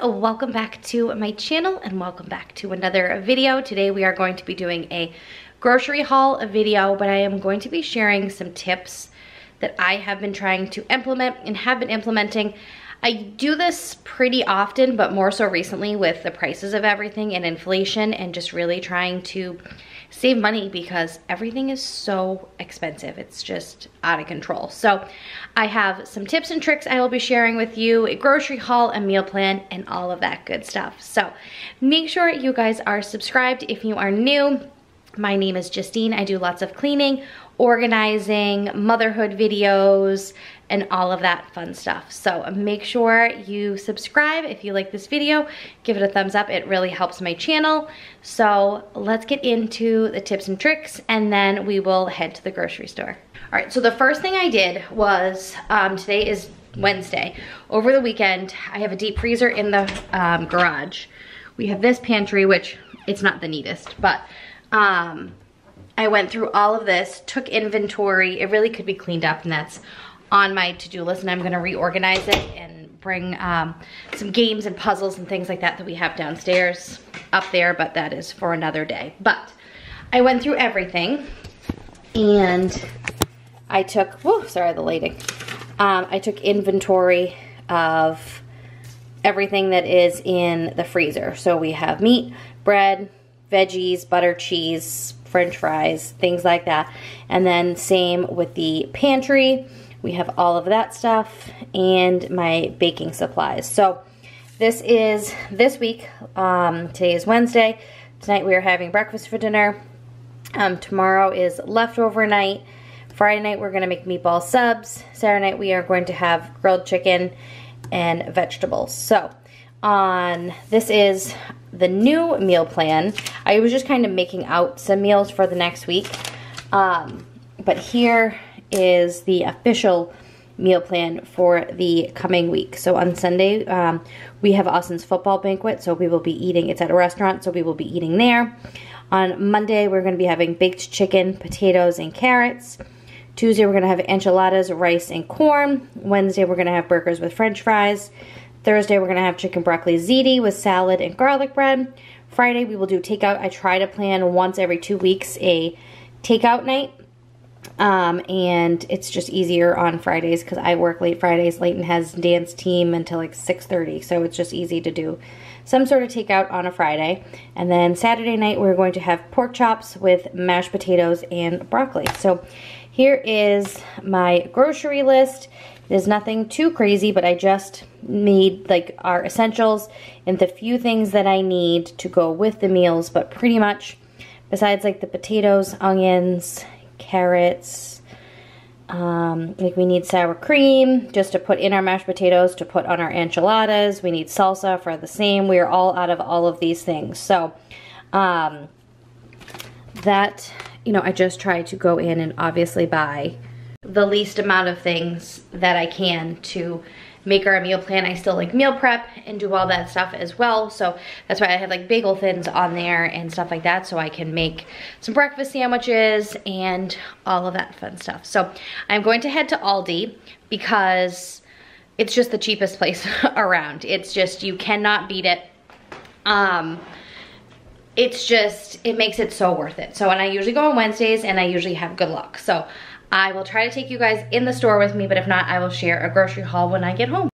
welcome back to my channel and welcome back to another video. Today we are going to be doing a grocery haul video, but I am going to be sharing some tips that I have been trying to implement and have been implementing. I do this pretty often, but more so recently with the prices of everything and inflation and just really trying to save money because everything is so expensive. It's just out of control. So I have some tips and tricks I will be sharing with you, a grocery haul, a meal plan, and all of that good stuff. So make sure you guys are subscribed if you are new. My name is Justine. I do lots of cleaning, organizing, motherhood videos, and all of that fun stuff. So make sure you subscribe if you like this video. Give it a thumbs up. It really helps my channel. So let's get into the tips and tricks, and then we will head to the grocery store. All right, so the first thing I did was, today is Wednesday. Over the weekend, I have a deep freezer in the garage. We have this pantry, which it's not the neatest, but I went through all of this, took inventory. It really could be cleaned up, and that's on my to-do list, and I'm gonna reorganize it and bring some games and puzzles and things like that that we have downstairs up there, but that is for another day. But I went through everything, and I took, whoa, sorry, the lighting. I took inventory of everything that is in the freezer. So we have meat, bread, veggies, butter, cheese, French fries, things like that. And then same with the pantry. We have all of that stuff and my baking supplies. So this is this week. Today is Wednesday. Tonight we are having breakfast for dinner. Tomorrow is leftover night. Friday night we're gonna make meatball subs. Saturday night we are going to have grilled chicken and vegetables. So this is the new meal plan. I was just kind of making out some meals for the next week. But here is the official meal plan for the coming week. So on Sunday, we have Austin's football banquet, so we will be eating, it's at a restaurant, so we will be eating there. On Monday, we're gonna be having baked chicken, potatoes, and carrots. Tuesday, we're gonna have enchiladas, rice, and corn. Wednesday, we're gonna have burgers with French fries. Thursday, we're gonna have chicken broccoli ziti with salad and garlic bread. Friday, we will do takeout. I try to plan once every 2 weeks a takeout night. And it's just easier on Fridays because I work late Fridays. Layton has dance team until like 6:30, so it's just easy to do some sort of takeout on a Friday. And then Saturday night, we're going to have pork chops with mashed potatoes and broccoli. So here is my grocery list. There's nothing too crazy, but I just need like our essentials and the few things that I need to go with the meals, but pretty much besides like the potatoes, onions, carrots, like we need sour cream just to put in our mashed potatoes, to put on our enchiladas. We need salsa for the same. We are all out of all of these things. So that, you know, I just try to go in and obviously buy the least amount of things that I can to make our meal plan. I still like meal prep and do all that stuff as well. So that's why I have like bagel thins on there and stuff like that, so I can make some breakfast sandwiches and all of that fun stuff. So I'm going to head to Aldi because it's just the cheapest place around. It's just, you cannot beat it. It's just, it makes it so worth it. So, and I usually go on Wednesdays and I usually have good luck. So I will try to take you guys in the store with me, but if not, I will share a grocery haul when I get home.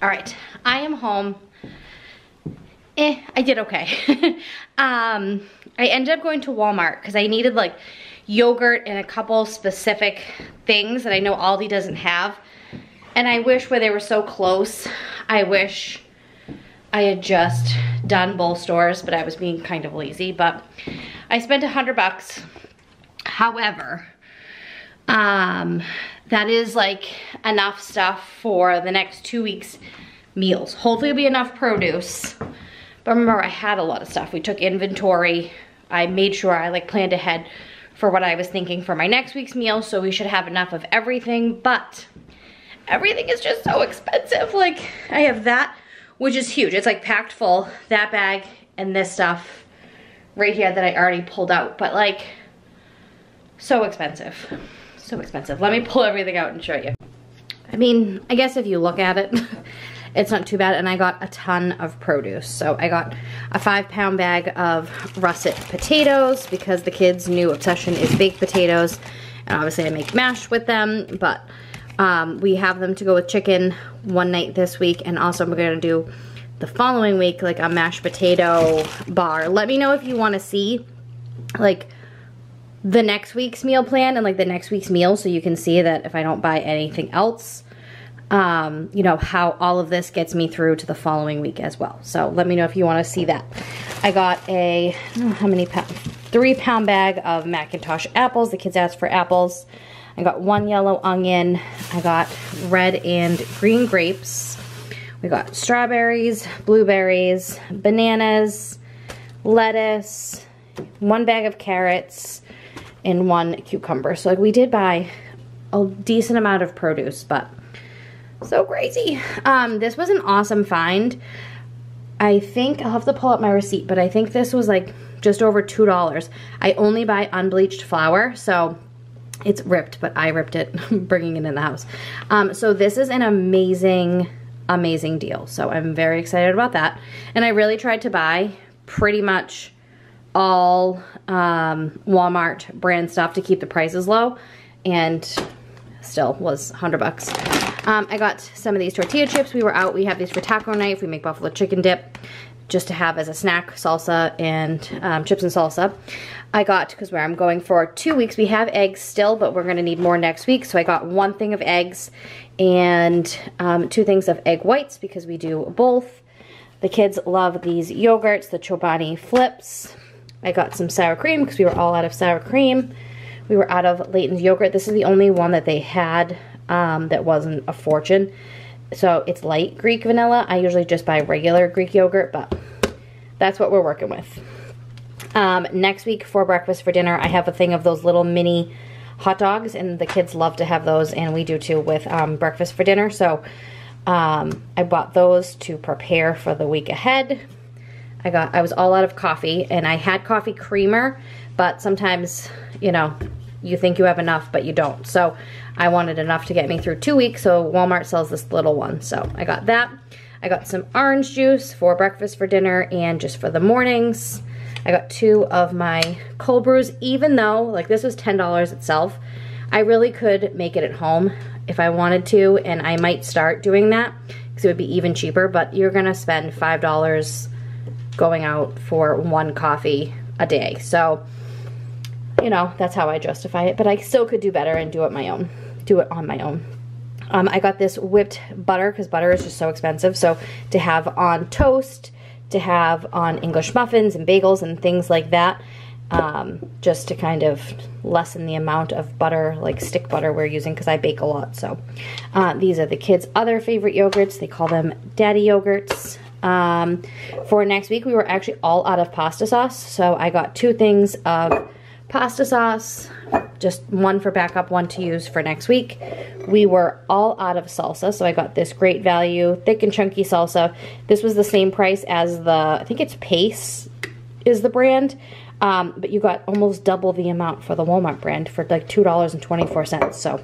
All right, I am home. I did okay. I ended up going to Walmart because I needed like yogurt and a couple specific things that I know Aldi doesn't have. And I wish, where they were so close, I wish I had just done both stores, but I was being kind of lazy. But I spent $100. However, that is like enough stuff for the next 2 weeks meals. Hopefully it'll be enough produce. But remember, I had a lot of stuff. We took inventory. I made sure I like planned ahead for what I was thinking for my next week's meal, so we should have enough of everything. But everything is just so expensive. Like, I have that, which is huge. It's like packed full, that bag and this stuff right here that I already pulled out. But like, So expensive. So expensive. Let me pull everything out and show you. I mean, I guess if you look at it, it's not too bad. And I got a ton of produce. So I got a 5-pound bag of russet potatoes because the kids' new obsession is baked potatoes. And obviously I make mash with them, but we have them to go with chicken one night this week. And also we're gonna do the following week like a mashed potato bar. Let me know if you wanna see like the next week's meal plan and like the next week's meal, so you can see that if I don't buy anything else, you know, how all of this gets me through to the following week as well. So let me know if you want to see that. I got a, I don't know how many pounds, 3-pound bag of Macintosh apples. The kids asked for apples. I got 1 yellow onion. I got red and green grapes. We got strawberries, blueberries, bananas, lettuce, 1 bag of carrots, and 1 cucumber. So like we did buy a decent amount of produce, but so crazy. This was an awesome find. I think I'll have to pull up my receipt, but I think this was like just over $2. I only buy unbleached flour, so it's ripped, but I ripped it bringing it in the house. So this is an amazing, amazing deal. So I'm very excited about that. And I really tried to buy pretty much all Walmart brand stuff to keep the prices low, and still was $100. I got some of these tortilla chips. We were out. We have these for taco night. We make buffalo chicken dip just to have as a snack, salsa and chips and salsa. I got, because where I'm going for 2 weeks, we have eggs still, but we're gonna need more next week. So I got 1 thing of eggs and 2 things of egg whites because we do both. The kids love these yogurts, the Chobani Flips. I got some sour cream because we were all out of sour cream. We were out of Layton's yogurt. This is the only one that they had that wasn't a fortune. So it's light Greek vanilla. I usually just buy regular Greek yogurt, but that's what we're working with. Next week for breakfast for dinner, I have a thing of those little mini hot dogs, and the kids love to have those, and we do too with breakfast for dinner. So I bought those to prepare for the week ahead. I was all out of coffee, and I had coffee creamer, but sometimes, you know, you think you have enough, but you don't. So I wanted enough to get me through 2 weeks, so Walmart sells this little one. So I got that. I got some orange juice for breakfast for dinner and just for the mornings. I got 2 of my cold brews, even though, like, this was $10 itself. I really could make it at home if I wanted to, and I might start doing that because it would be even cheaper, but you're gonna spend $5 going out for 1 coffee a day. So, you know, that's how I justify it, but I still could do better and do it on my own. I got this whipped butter because butter is just so expensive. So to have on toast, to have on English muffins and bagels and things like that, just to kind of lessen the amount of butter, like stick butter we're using because I bake a lot. So these are the kids' other favorite yogurts. They call them daddy yogurts. For next week, we were actually all out of pasta sauce. So I got 2 things of pasta sauce, just 1 for backup, 1 to use for next week. We were all out of salsa, so I got this Great Value thick and chunky salsa. This was the same price as the, I think it's Pace is the brand, but you got almost double the amount for the Walmart brand for like $2.24. So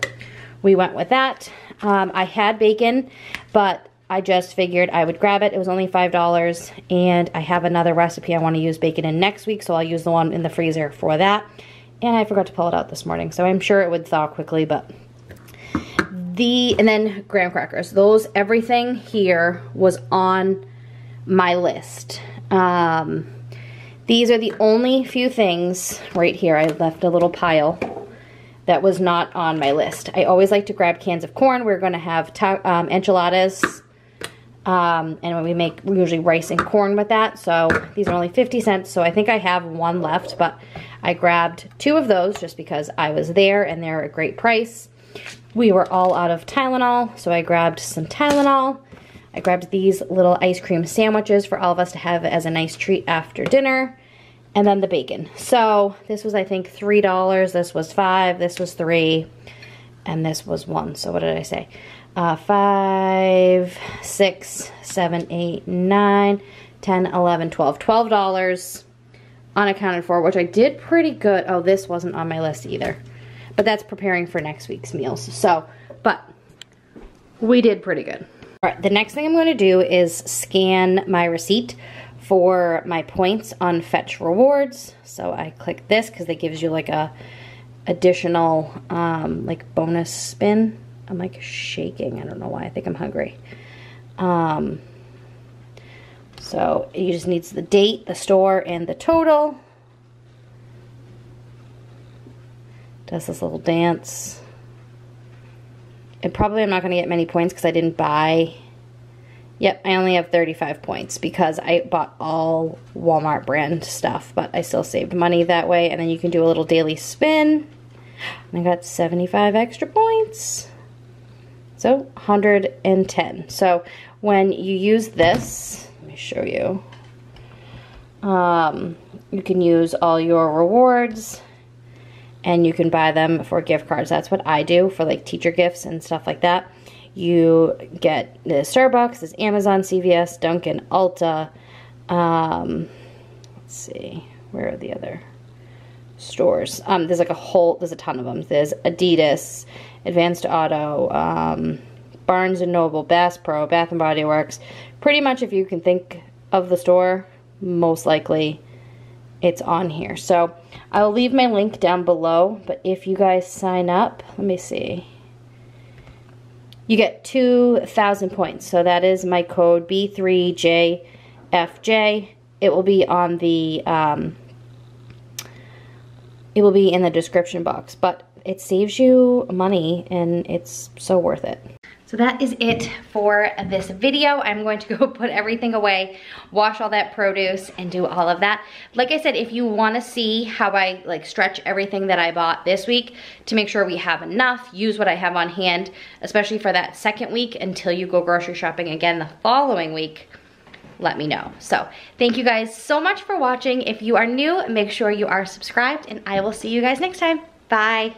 we went with that. I had bacon, but I just figured I would grab it. It was only $5, and I have another recipe I want to use bacon in next week, so I'll use the one in the freezer for that. And I forgot to pull it out this morning, so I'm sure it would thaw quickly, but and then graham crackers. Everything here was on my list. These are the only few things right here. I left a little pile that was not on my list. I always like to grab cans of corn. We're going to have enchiladas. And when we usually rice and corn with that. So these are only 50 cents. So I think I have 1 left, but I grabbed 2 of those just because I was there and they're a great price. We were all out of Tylenol, so I grabbed some Tylenol. I grabbed these little ice cream sandwiches for all of us to have as a nice treat after dinner. And then the bacon. So this was, I think, $3. This was $5. This was $3. And this was $1. So what did I say? 5, 6, 7, 8, 9, 10, 11, 12. $12 unaccounted for, which I did pretty good. Oh, this wasn't on my list either. But that's preparing for next week's meals. So, but we did pretty good. All right, the next thing I'm going to do is scan my receipt for my points on Fetch Rewards. So I click this because it gives you like a additional like bonus spin. I'm like shaking. I don't know why. I think I'm hungry. So you just needs the date, the store, and the total. Does this little dance. And probably I'm not going to get many points because I didn't buy. Yep, I only have 35 points because I bought all Walmart brand stuff, but I still saved money that way. And then you can do a little daily spin. And I got 75 extra points. So 110. So when you use this, let me show you. You can use all your rewards and you can buy them for gift cards. That's what I do for like teacher gifts and stuff like that. You get the Starbucks, there's Amazon, CVS, Dunkin', Ulta. Let's see, where are the other stores? There's like there's a ton of them. There's Adidas, Advanced Auto, Barnes & Noble, Bass Pro, Bath & Body Works. Pretty much if you can think of the store, most likely it's on here. So I'll leave my link down below, but if you guys sign up, let me see. You get 2,000 points. So that is my code B3JFJ. It will be on the it will be in the description box, but it saves you money and it's so worth it. So that is it for this video. I'm going to go put everything away, wash all that produce, and do all of that. Like I said, if you want to see how I like stretch everything that I bought this week to make sure we have enough, use what I have on hand, especially for that second week until you go grocery shopping again the following week, let me know. So thank you guys so much for watching. If you are new, make sure you are subscribed, and I will see you guys next time. Bye.